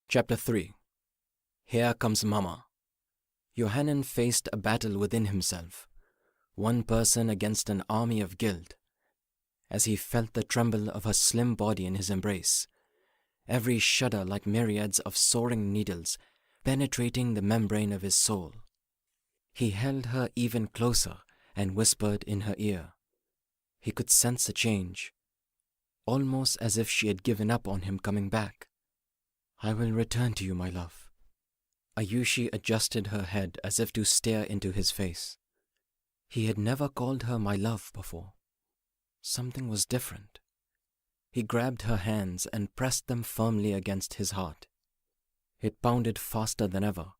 Chapter 3. Here Comes Mama. Yohanan faced a battle within himself, one person against an army of guilt. As he felt the tremble of her slim body in his embrace, every shudder like myriads of soaring needles penetrating the membrane of his soul. He held her even closer and whispered in her ear. He could sense a change, almost as if she had given up on him coming back. "I will return to you, my love." Ayushi adjusted her head as if to stare into his face. He had never called her my love before. Something was different. He grabbed her hands and pressed them firmly against his heart. It pounded faster than ever,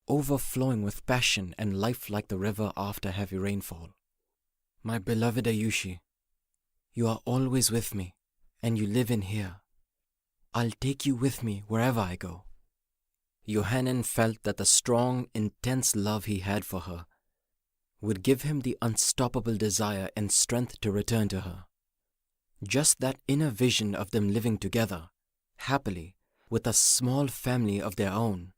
overflowing with passion and life like the river after heavy rainfall. "My beloved Ayushi, you are always with me, and you live in here. I'll take you with me wherever I go." Yohanan felt that the strong, intense love he had for her would give him the unstoppable desire and strength to return to her. Just that inner vision of them living together, happily, with a small family of their own,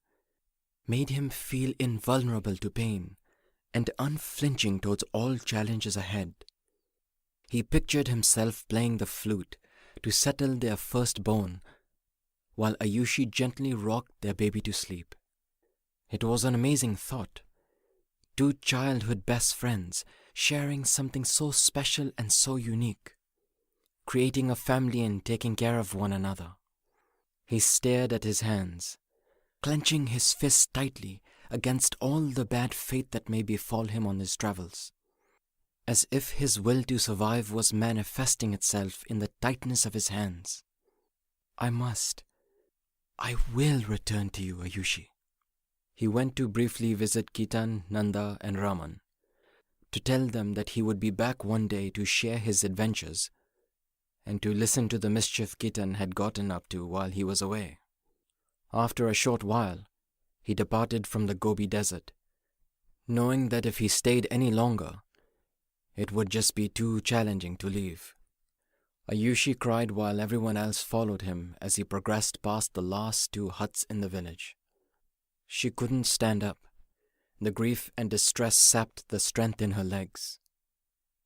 made him feel invulnerable to pain and unflinching towards all challenges ahead. He pictured himself playing the flute to settle their firstborn, while Ayushi gently rocked their baby to sleep. It was an amazing thought. Two childhood best friends sharing something so special and so unique, creating a family and taking care of one another. He stared at his hands, clenching his fists tightly against all the bad fate that may befall him on his travels, as if his will to survive was manifesting itself in the tightness of his hands. I will return to you, Ayushi." He went to briefly visit Kitan, Nanda, and Raman, to tell them that he would be back one day to share his adventures and to listen to the mischief Kitan had gotten up to while he was away. After a short while, he departed from the Gobi Desert, knowing that if he stayed any longer, it would just be too challenging to leave. Ayushi cried while everyone else followed him as he progressed past the last two huts in the village. She couldn't stand up. The grief and distress sapped the strength in her legs.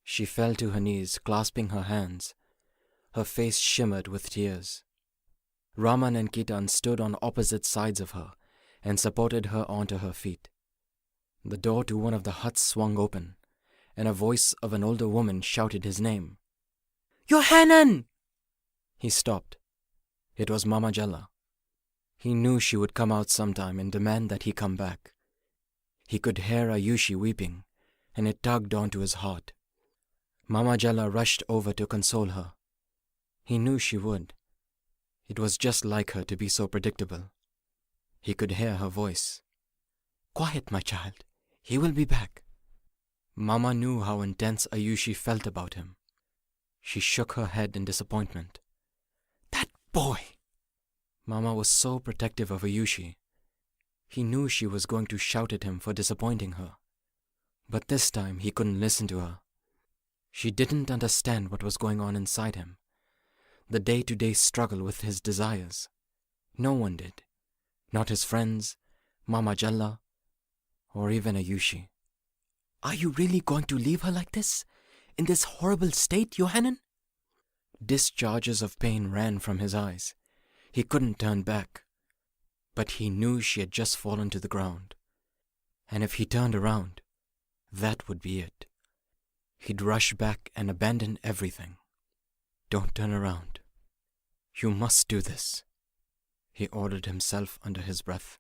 She fell to her knees, clasping her hands. Her face shimmered with tears. Raman and Kitan stood on opposite sides of her and supported her onto her feet. The door to one of the huts swung open, and a voice of an older woman shouted his name. "Yohanan!" He stopped. It was Mama Jalla. He knew she would come out sometime and demand that he come back. He could hear Ayushi weeping, and it tugged onto his heart. Mama Jalla rushed over to console her. He knew she would. It was just like her to be so predictable. He could hear her voice. "Quiet, my child. He will be back." Mama knew how intense Ayushi felt about him. She shook her head in disappointment. "That boy!" Mama was so protective of Ayushi. He knew she was going to shout at him for disappointing her. But this time he couldn't listen to her. She didn't understand what was going on inside him. The day-to-day struggle with his desires. No one did. Not his friends, Mama Jalla, or even Ayushi. "Are you really going to leave her like this? In this horrible state, Yohanan?" Discharges of pain ran from his eyes. He couldn't turn back. But he knew she had just fallen to the ground. And if he turned around, that would be it. He'd rush back and abandon everything. "Don't turn around. You must do this," he ordered himself under his breath.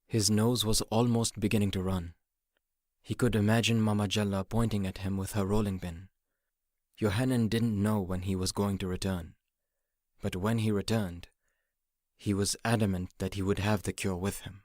His nose was almost beginning to run. He could imagine Mama Jalla pointing at him with her rolling pin. Yohanan didn't know when he was going to return. But when he returned, he was adamant that he would have the cure with him.